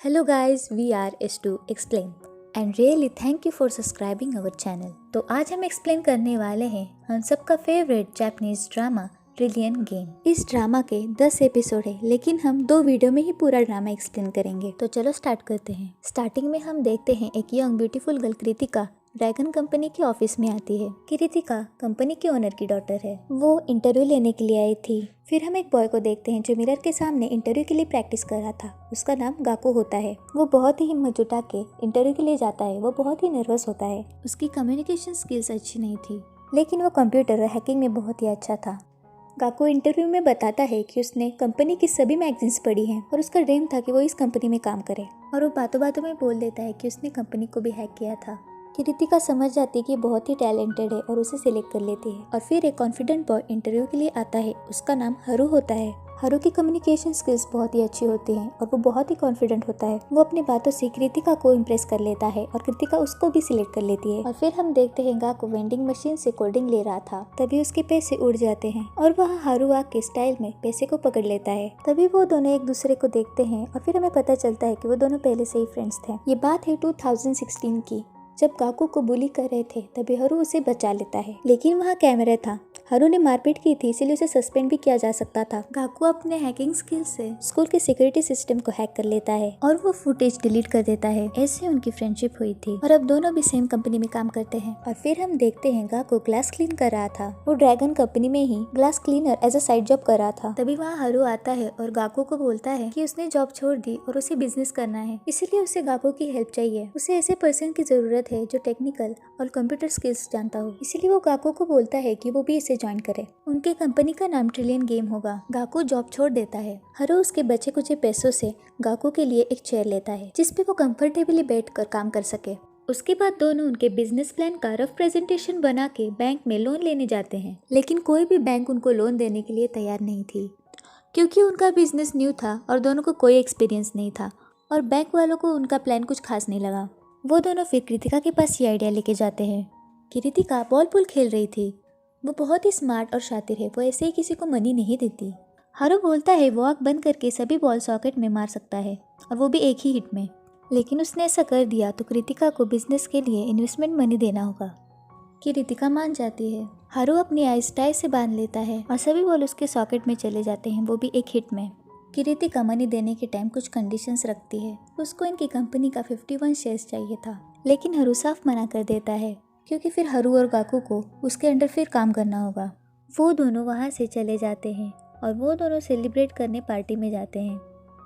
Hello guys, we are S2 Explain and really thank you for subscribing our channel। तो आज हम explain करने वाले हैं हम सबका favourite Japanese drama trillion game. इस ड्रामा के 10 एपिसोड है, लेकिन हम 2 वीडियो में ही पूरा ड्रामा एक्सप्लेन करेंगे। तो चलो स्टार्ट करते हैं। स्टार्टिंग में हम देखते हैं एक young beautiful girl Kritika dragon company के ऑफिस में आती है। कृतिका कंपनी के ओनर की डॉटर है। वो इंटरव्यू लेने के लिए आई थी। फिर हम एक बॉय को देखते हैं जो मिरर के सामने इंटरव्यू के लिए प्रैक्टिस कर रहा था। उसका नाम गाकू होता है। वो बहुत ही हिम्मत जुटा के इंटरव्यू के लिए जाता है। वो बहुत ही नर्वस होता है। उसकी कम्युनिकेशन स्किल्स अच्छी नहीं थी, लेकिन वो कंप्यूटर और हैकिंग में बहुत ही अच्छा था। गाकू इंटरव्यू में बताता है कि उसने कंपनी की सभी मैगजीन्स पढ़ी हैं और उसका ड्रीम था कि वो इस कंपनी में काम करे। और वो बातों बातों में बोल देता है कि उसने कंपनी को भी हैक किया था। कृतिका समझ जाती है कि बहुत ही टैलेंटेड है और उसे सिलेक्ट कर लेती है। और फिर एक कॉन्फिडेंट बॉय इंटरव्यू के लिए आता है। उसका नाम हरू होता है। हरू की कम्युनिकेशन स्किल्स बहुत ही अच्छी होती हैं और वो बहुत ही कॉन्फिडेंट होता है। वो अपनी बातों से कृतिका को इम्प्रेस कर लेता है और कृतिका उसको भी सिलेक्ट कर लेती है। और फिर हम देखते हैं गाकू वेंडिंग मशीन से कोल्ड ड्रिंक ले रहा था। तभी उसके पैसे उड़ जाते हैं और वह हरू के स्टाइल में पैसे को पकड़ लेता है। तभी वो दोनों एक दूसरे को देखते हैं और फिर हमें पता चलता है कि वो दोनों पहले से ही फ्रेंड्स थे। ये बात है 2016 की, जब गाकू को बुली कर रहे थे। तभी हरू उसे बचा लेता है, लेकिन वहाँ कैमरा था। हरू ने मारपीट की थी, इसलिए उसे सस्पेंड भी किया जा सकता था। गाकू अपने हैकिंग स्किल से स्कूल के सिक्योरिटी सिस्टम को हैक कर लेता है और वो फुटेज डिलीट कर देता है। ऐसे उनकी फ्रेंडशिप हुई थी और अब दोनों भी सेम कंपनी में काम करते हैं। और फिर हम देखते हैं गाकू ग्लास क्लीन कर रहा था। वो ड्रैगन कंपनी में ही glass cleaner as a side job कर रहा था। तभी वहाँ हरू आता है और गाकू को बोलता है कि उसने जॉब छोड़ दी और उसे बिजनेस करना है, इसलिए उसे गाकू की हेल्प चाहिए। उसे ऐसे पर्सन की जरूरत है जो टेक्निकल और कंप्यूटर स्किल्स जानता हो। इसीलिए वो गाकू को बोलता है कि वो भी इसे ज्वाइन करे। उनके कंपनी का नाम ट्रिलियन गेम होगा। गाकू जॉब छोड़ देता है। हरू उसके बचे कुचे पैसों से गाकू के लिए एक चेयर लेता है जिसपे वो कंफर्टेबली बैठकर काम कर सके। उसके बाद दोनों उनके बिजनेस प्लान का रफ प्रेजेंटेशन बना के बैंक में लोन लेने जाते हैं, लेकिन कोई भी बैंक उनको लोन देने के लिए तैयार नहीं थी, क्योंकि उनका बिजनेस न्यू था और दोनों को कोई एक्सपीरियंस नहीं था और बैंक वालों को उनका प्लान कुछ खास नहीं लगा। वो दोनों फिर कृतिका के पास ये आइडिया लेके जाते हैं। कृतिका बॉल पुल खेल रही थी। वो बहुत ही स्मार्ट और शातिर है। वो ऐसे ही किसी को मनी नहीं देती। हरू बोलता है वो आँख बंद करके सभी बॉल सॉकेट में मार सकता है और वो भी एक ही हिट में, लेकिन उसने ऐसा कर दिया तो कृतिका को बिजनेस के लिए इन्वेस्टमेंट मनी देना होगा। कृतिका मान जाती है। हरू अपनी आइस टाई से बांध लेता है और सभी बॉल उसके सॉकेट में चले जाते हैं, वो भी एक हिट में। कृतिका मनी देने के टाइम कुछ कंडीशंस रखती है। उसको इनकी कंपनी का 51 शेयर्स चाहिए था, लेकिन हरू साफ मना कर देता है, क्योंकि फिर हरू और गाकू को उसके अंडर फिर काम करना होगा। वो दोनों वहाँ से चले जाते हैं और वो दोनों सेलिब्रेट करने पार्टी में जाते हैं।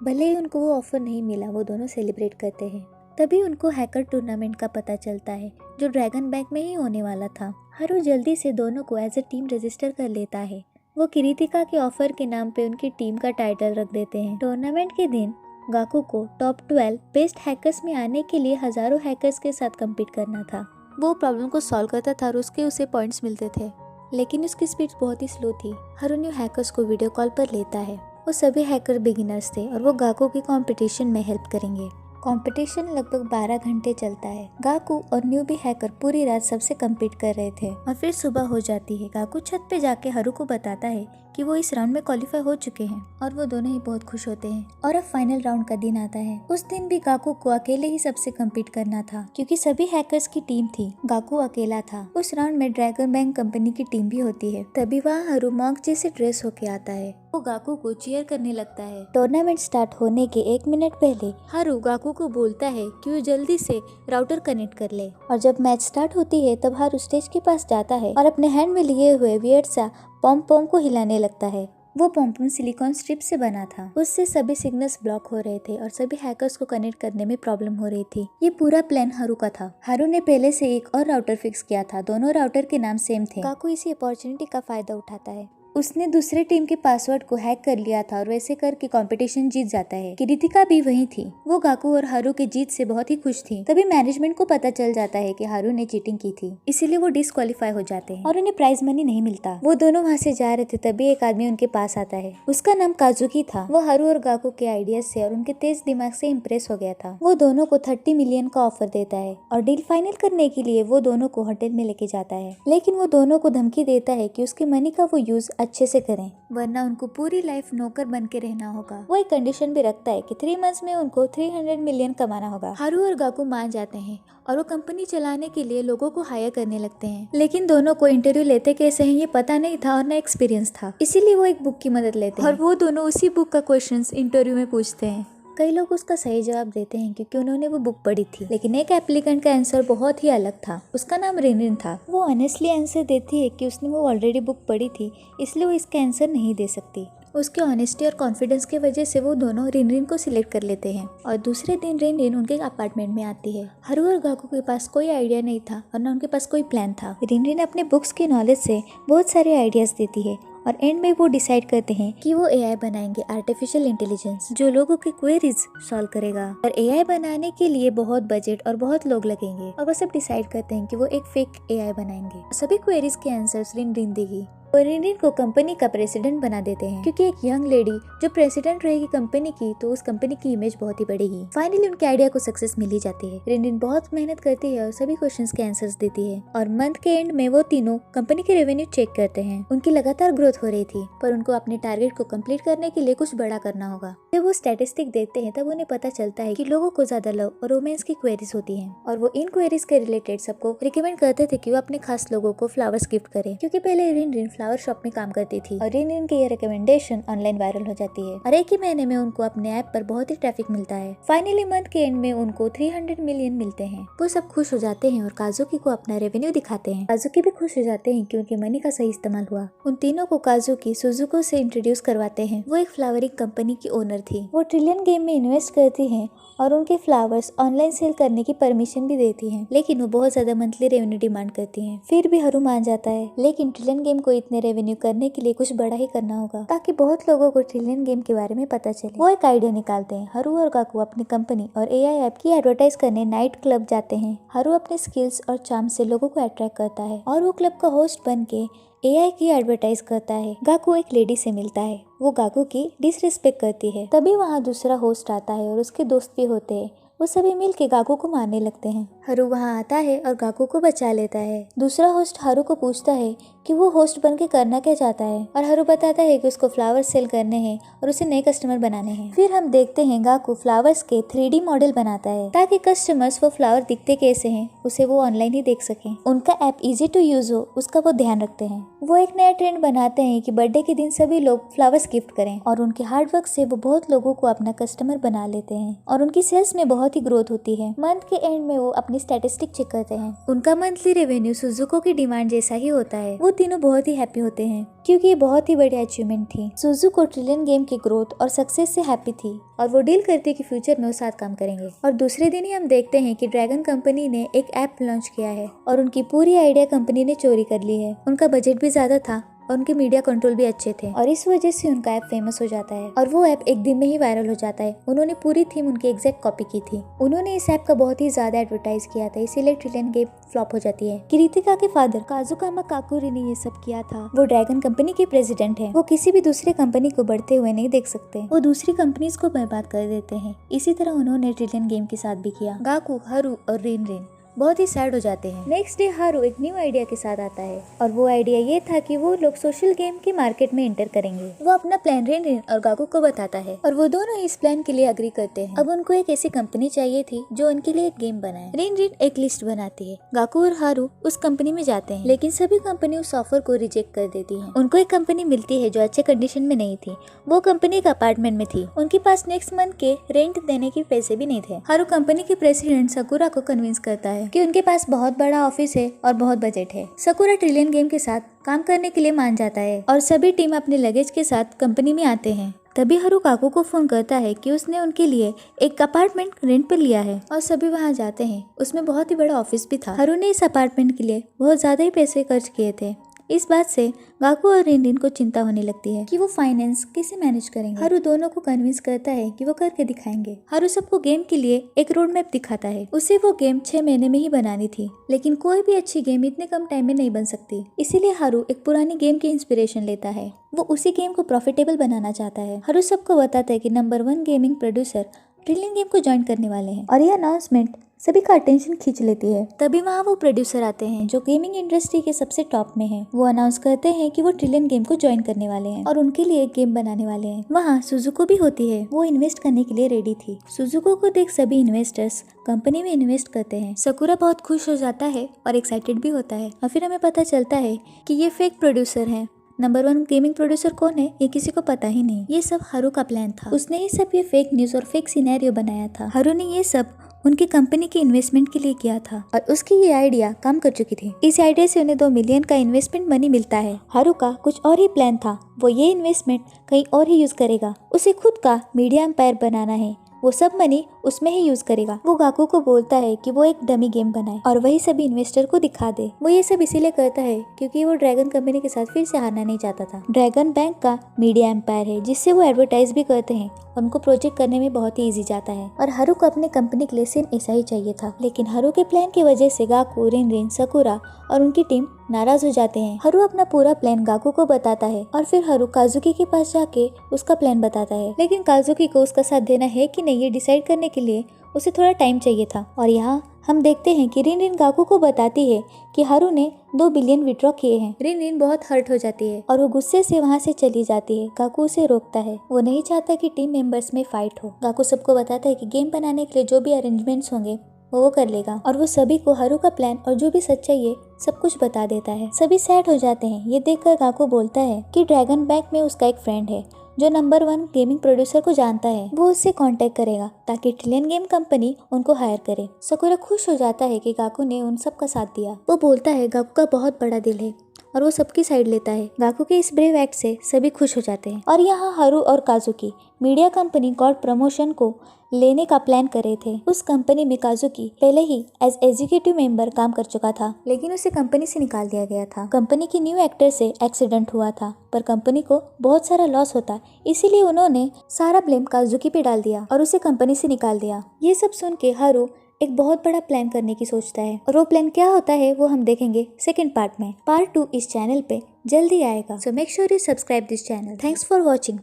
भले ही उनको वो ऑफर नहीं मिला, वो दोनों सेलिब्रेट करते हैं। तभी उनको हैकर टूर्नामेंट का पता चलता है जो ड्रैगन बैंक में ही होने वाला था। हरू जल्दी से दोनों को एज अ टीम रजिस्टर कर लेता है। वो कृतिका के ऑफर के नाम पे उनकी टीम का टाइटल रख देते हैं। टूर्नामेंट के दिन गाकू को टॉप 12 बेस्ट हैकर्स में आने के लिए हजारों हैकर्स के साथ कम्पीट करना था। वो प्रॉब्लम को सॉल्व करता था और उसे पॉइंट्स मिलते थे, लेकिन उसकी स्पीड बहुत ही स्लो थी। हरू न्यू हैकर्स को वीडियो कॉल पर लेता है। वो सभी हैकर बिगिनर्स थे और वो गाकू की कंपटीशन में हेल्प करेंगे। कंपटीशन लगभग 12 घंटे चलता है। गाकू और न्यू भी हैकर पूरी रात सबसे कम्पीट कर रहे थे और फिर सुबह हो जाती है। गाकू छत पे जाके हरू को बताता है कि वो इस राउंड में क्वालिफाई हो चुके हैं और वो दोनों ही बहुत खुश होते हैं। और अब फाइनल राउंड का दिन आता है। उस दिन भी गाकू को अकेले ही सबसे कम्पीट करना था, क्योंकि सभी हैकर्स की टीम थी, गाकू अकेला था। उस राउंड में ड्रैगन बैंक कंपनी की टीम भी होती है। तभी वहाँ हरू मॉन्क जैसे ड्रेस होके आता है। वो गाकू को चीयर करने लगता है। टूर्नामेंट स्टार्ट होने के 1 मिनट पहले हरू गाकू को बोलता है कि वो जल्दी से राउटर कनेक्ट कर ले। और जब मैच स्टार्ट होती है तब हरू स्टेज के पास जाता है और अपने हैंड में लिए हुए वियर्ड सा पॉम को हिलाने लगता है। वो पॉम सिलिकॉन स्ट्रिप से बना था। उससे सभी सिग्नल्स ब्लॉक हो रहे थे और सभी हैकर्स को कनेक्ट करने में प्रॉब्लम हो रही थी। ये पूरा प्लान हरू का था। हरू ने पहले से एक और राउटर फिक्स किया था। दोनों राउटर के नाम सेम थे। गाकू इसी अपॉर्चुनिटी का फायदा उठाता है। उसने दूसरे टीम के पासवर्ड को हैक कर लिया था और वैसे करके कंपटीशन जीत जाता है। कृतिका भी वही थी। वो गाकू और हरू के जीत से बहुत ही खुश थी। तभी मैनेजमेंट को पता चल जाता है कि हरू ने चीटिंग की थी, इसीलिए वो डिस्क्वालीफाई हो जाते हैं और उन्हें प्राइज मनी नहीं मिलता। वो दोनों वहाँ से जा रहे थे, तभी एक आदमी उनके पास आता है। उसका नाम काजुकी था। वो हरू और गाकू के आइडियाज से और उनके तेज दिमाग से इम्प्रेस हो गया था। वो दोनों को 30 मिलियन का ऑफर देता है और डील फाइनल करने के लिए वो दोनों को होटल में लेके जाता है, लेकिन वो दोनों को धमकी देता है कि उसके मनी का वो यूज अच्छे से करें, वरना उनको पूरी लाइफ नौकर बन के रहना होगा। वो एक कंडीशन भी रखता है कि 3 मंथ्स में उनको 300 मिलियन कमाना होगा। हारू और गाकू मान जाते हैं और वो कंपनी चलाने के लिए लोगों को हायर करने लगते हैं। लेकिन दोनों को इंटरव्यू लेते कैसे हैं ये पता नहीं था और ना एक्सपीरियंस था, इसीलिए वो एक बुक की मदद लेते हैं और वो दोनों उसी बुक का क्वेश्चंस इंटरव्यू में पूछते हैं। कई लोग उसका सही जवाब देते हैं क्योंकि उन्होंने वो बुक पढ़ी थी, लेकिन एक एप्लीकेंट का आंसर बहुत ही अलग था। उसका नाम रिनरिन था। वो ऑनेस्टली आंसर देती है कि उसने वो ऑलरेडी बुक पढ़ी थी, इसलिए वो इसका आंसर नहीं दे सकती। उसके ऑनेस्टी और कॉन्फिडेंस की वजह से वो दोनों रिनरिन को सिलेक्ट कर लेते हैं और दूसरे दिन रिनरिन उनके अपार्टमेंट में आती है। हारू और गाकू के पास कोई आइडिया नहीं था और न उनके पास कोई प्लान था। रिनरिन अपने बुक्स की नॉलेज से बहुत सारे आइडियाज देती है और एंड में वो डिसाइड करते हैं कि वो एआई बनाएंगे, आर्टिफिशियल इंटेलिजेंस, जो लोगों की क्वेरीज सॉल्व करेगा। और एआई बनाने के लिए बहुत बजट और बहुत लोग लगेंगे और वो सब डिसाइड करते हैं कि वो एक फेक एआई बनाएंगे। सभी क्वेरीज के आंसर्स रिनरिन देगी और रिनरिन को कंपनी का प्रेसिडेंट बना देते हैं, क्योंकि एक यंग लेडी जो प्रेसिडेंट रहेगी कंपनी की तो उस कंपनी की इमेज बहुत ही बढ़ेगी। फाइनली उनके आइडिया को सक्सेस मिल ही जाती है। रिनरिन बहुत मेहनत करती है और सभी क्वेश्चंस के आंसर्स देती है और मंथ के एंड में वो तीनों कंपनी के रेवेन्यू चेक करते हैं। उनकी लगातार ग्रोथ हो रही थी, पर उनको अपने टारगेट को कंप्लीट करने के लिए कुछ बड़ा करना होगा। जब वो स्टैटिस्टिक देखते हैं तब उन्हें पता चलता है कि लोगों को ज्यादा लव और रोमांस की क्वेरीज होती हैं और वो इन क्वेरीज के रिलेटेड सबको रिकमेंड करते थे कि वो अपने खास लोगों को फ्लावर्स गिफ्ट करें, क्योंकि पहले रिनरिन फ्लावर शॉप में काम करती थी और रिनरिन की ये रिकमेंडेशन ऑनलाइन वायरल हो जाती है और एक ही महीने में उनको अपने ऐप पर बहुत ही ट्रैफिक मिलता है। फाइनली मंथ के एंड में उनको 300 मिलियन मिलते हैं। वो सब खुश हो जाते हैं और काजुकी को अपना रेवेन्यू दिखाते हैं। काजुकी भी खुश हो जाते हैं क्योंकि मनी का सही इस्तेमाल हुआ। उन तीनों को काजुकी सुजुको से इंट्रोड्यूस करवाते हैं। वो एक फ्लावरिंग कंपनी की ओनर थी। वो ट्रिलियन गेम में इन्वेस्ट करती है और उनके फ्लावर्स ऑनलाइन सेल करने की परमिशन भी देती हैं, लेकिन वो बहुत ज्यादा मंथली रेवेन्यू डिमांड करती हैं। फिर भी हारू मान जाता है, लेकिन ट्रिलियन गेम को इतने रेवेन्यू करने के लिए कुछ बड़ा ही करना होगा ताकि बहुत लोगों को ट्रिलियन गेम के बारे में पता चले। वो एक आइडिया निकालते हैं। हारू और गाकू अपनी कंपनी और एआई ऐप की एडवर्टाइज करने नाइट क्लब जाते हैं। हारू अपने स्किल्स और चार्म से लोगों को अट्रैक्ट करता है और वो क्लब का होस्ट बन के एआई की एडवर्टाइज करता है। गाकू एक लेडी से मिलता है, वो गाकू की डिसरिस्पेक्ट करती है। तभी वहाँ दूसरा होस्ट आता है और उसके दोस्त भी होते हैं। वो सभी मिलके गाकू को मारने लगते हैं। हारू वहाँ आता है और गाकू को बचा लेता है। दूसरा होस्ट हारू को पूछता है कि वो होस्ट बन के करना क्या चाहता है और हारू बताता है कि उसको फ्लावर्स सेल करने हैं और उसे नए कस्टमर बनाने हैं। फिर हम देखते हैं गाकू फ्लावर्स के 3D मॉडल बनाता है ताकि कस्टमर्स वो फ्लावर दिखते कैसे हैं उसे वो ऑनलाइन ही देख सकें। उनका ऐप इजी टू यूज हो उसका वो ध्यान रखते हैं। वो एक नया ट्रेंड बनाते हैं कि बर्थडे के दिन सभी लोग फ्लावर्स गिफ्ट करें और उनके हार्ड वर्क से वो बहुत लोगों को अपना कस्टमर बना लेते हैं और उनकी सेल्स में बहुत ही ग्रोथ होती है। मंथ के एंड में वो अपनी स्टैटिस्टिक चेक करते हैं। उनका मंथली रेवेन्यू सुजुको की डिमांड जैसा ही होता है। वो तीनों बहुत ही हैप्पी होते हैं क्योंकि ये बहुत ही बड़ी अचीवमेंट थी। सुजुको ट्रिलियन गेम की ग्रोथ और सक्सेस से हैप्पी थी और वो डील करती है कि फ्यूचर में वो साथ काम करेंगे। और दूसरे दिन ही हम देखते हैं कि ड्रैगन कंपनी ने एक ऐप लॉन्च किया है और उनकी पूरी आइडिया कंपनी ने चोरी कर ली है। उनका बजट भी ज्यादा था और उनके मीडिया कंट्रोल भी अच्छे थे और इस वजह से उनका ऐप फेमस हो जाता है और वो ऐप एक दिन में ही वायरल हो जाता है। उन्होंने पूरी थीम उनकी एग्जैक्ट कॉपी की थी। उन्होंने इस ऐप का बहुत ही ज्यादा एडवर्टाइज किया था, इसीलिए ट्रिलियन गेम फ्लॉप हो जाती है। किरितिका के फादर काजुकामा काकुरी ने ये सब किया था। वो ड्रैगन कंपनी के प्रेसिडेंट है। वो किसी भी दूसरे कंपनी को बढ़ते हुए नहीं देख सकते। वो दूसरी कंपनीज को बर्बाद कर देते हैं। इसी तरह उन्होंने ट्रिलियन गेम के साथ भी किया। गाकू, हारू और रिनरिन बहुत ही सैड हो जाते हैं। नेक्स्ट डे हारू एक न्यू आइडिया के साथ आता है और वो आइडिया ये था कि वो लोग सोशल गेम के मार्केट में एंटर करेंगे। वो अपना प्लान रिनरिन और गाकू को बताता है और वो दोनों इस प्लान के लिए अग्री करते हैं। अब उनको एक ऐसी कंपनी चाहिए थी जो उनके लिए एक गेम बनाए। रिनरिन एक लिस्ट बनाती है। गाकू और हारू उस कंपनी में जाते हैं, लेकिन सभी कंपनी उस ऑफर को रिजेक्ट कर देती है। उनको एक कंपनी मिलती है जो अच्छे कंडीशन में नहीं थी। वो कंपनी एक अपार्टमेंट में थी। उनके पास नेक्स्ट मंथ के रेंट देने के पैसे भी नहीं थे। हारू कंपनी के प्रेसिडेंट सकुरा को कन्विंस करता है कि उनके पास बहुत बड़ा ऑफिस है और बहुत बजट है। सकुरा ट्रिलियन गेम के साथ काम करने के लिए मान जाता है और सभी टीम अपने लगेज के साथ कंपनी में आते हैं। तभी हारू काकू को फोन करता है कि उसने उनके लिए एक अपार्टमेंट रेंट पर लिया है और सभी वहां जाते हैं। उसमें बहुत ही बड़ा ऑफिस भी था। हारू ने इस अपार्टमेंट के लिए बहुत ज्यादा ही पैसे खर्च किए थे। इस बात से गाकू और रिनरिन को चिंता होने लगती है कि वो फाइनेंस कैसे मैनेज करेंगे। हारू दोनों को कन्विंस करता है कि वो करके दिखाएंगे। हारू सबको गेम के लिए एक रोड मैप दिखाता है। उसे वो गेम 6 महीने में ही बनानी थी, लेकिन कोई भी अच्छी गेम इतने कम टाइम में नहीं बन सकती। इसीलिए हारू एक पुरानी गेम की इंस्पिरेशन लेता है। वो उसी गेम को प्रॉफिटेबल बनाना चाहता है। हारू सबको बताता है कि number 1 gaming producer trillion game को ज्वाइन करने वाले हैं और ये अनाउंसमेंट सभी का अटेंशन खींच लेती है। तभी वहाँ वो प्रोड्यूसर आते हैं जो गेमिंग इंडस्ट्री के सबसे टॉप में हैं। वो अनाउंस करते हैं कि वो ट्रिलियन गेम को ज्वाइन करने वाले हैं और उनके लिए एक गेम बनाने वाले हैं। वहाँ सुजुको भी होती है, वो इन्वेस्ट करने के लिए रेडी थी। सुजुको को देख सभी इन्वेस्टर्स कंपनी में इन्वेस्ट करते हैं। सकुरा बहुत खुश हो जाता है और एक्साइटेड भी होता है और फिर हमें पता चलता है कि ये फेक प्रोड्यूसर है। नंबर 1 गेमिंग प्रोड्यूसर कौन है ये किसी को पता ही नहीं। ये सब हारू का प्लान था। उसने ही सब ये फेक न्यूज और फेक सिनेरियो बनाया था। हारू ने ये सब उनकी कंपनी की इन्वेस्टमेंट के लिए किया था और उसकी ये आइडिया काम कर चुकी थी। इस आइडिया से उन्हें 2 मिलियन का इन्वेस्टमेंट मनी मिलता है। हारू का कुछ और ही प्लान था। वो ये इन्वेस्टमेंट कहीं और ही यूज करेगा। उसे खुद का मीडिया एम्पायर बनाना है। वो सब मनी उसमें ही यूज करेगा। वो गाकू को बोलता है कि वो एक डमी गेम बनाए और वही सभी इन्वेस्टर को दिखा दे। वो ये सब इसीलिए करता है क्योंकि वो ड्रैगन कंपनी के साथ फिर से हारना नहीं चाहता था। ड्रैगन बैंक का मीडिया एम्पायर है जिससे वो एडवर्टाइज भी करते हैं। उनको प्रोजेक्ट करने में बहुत ही इजी जाता है और हारू को अपने कंपनी के लिए सेम ऐसा ही चाहिए था। लेकिन हारू के प्लान की वजह से गाकू, रिन, सकुरा और उनकी टीम नाराज हो जाते हैं। हारू अपना पूरा प्लान गाकू को बताता है और फिर हारू काजुकी के पास जाके उसका प्लान बताता है। लेकिन काजुकी को उसका साथ देना है कि नहीं ये डिसाइड करने के लिए उसे थोड़ा टाइम चाहिए था। और यहाँ हम देखते हैं कि रिन गाकू को बताती है कि हारू ने 2 बिलियन विड्रॉ किए हैं। रिन बहुत हर्ट हो जाती है और वो गुस्से से वहाँ से चली जाती है। गाकू उसे रोकता है। वो नहीं चाहता कि टीम मेंबर्स में फाइट हो। गाकू सबको बताता है कि गेम बनाने के लिए जो भी अरेंजमेंट्स होंगे वो कर लेगा और वो सभी को हारू का प्लान और जो भी सच्चाई है सब कुछ बता देता है। सभी सैड हो जाते हैं। ये देखकर गाकू बोलता है कि ड्रैगन बैंक में उसका एक फ्रेंड है जो नंबर 1 गेमिंग प्रोड्यूसर को जानता है। वो उससे कांटेक्ट करेगा ताकि ट्रिलियन गेम कंपनी उनको हायर करे। सकुरा खुश हो जाता है कि गाकू ने उन सब का साथ दिया। वो बोलता है गाकू का बहुत बड़ा दिल है और वो सबकी साइड लेता है। गाकू के इस ब्रेव एक्ट से सभी खुश हो जाते हैं। और यहाँ हारू और काजुकी मीडिया कंपनी गॉड प्रमोशन को लेने का प्लान कर रहे थे। उस कंपनी में काजुकी पहले ही एज एग्जीक्यूटिव मेंबर काम कर चुका था, लेकिन उसे कंपनी से निकाल दिया गया था। कंपनी की न्यू एक्टर से एक्सीडेंट हुआ था पर कंपनी को बहुत सारा लॉस होता, इसीलिए उन्होंने सारा ब्लेम काजुकी पे डाल दिया और उसे कंपनी से निकाल दिया। ये सब सुन के हारू एक बहुत बड़ा प्लान करने की सोचता है और वो प्लान क्या होता है वो हम देखेंगे सेकंड पार्ट में। पार्ट 2 इस चैनल पे जल्दी आएगा। So make sure you subscribe this channel. Thanks for watching.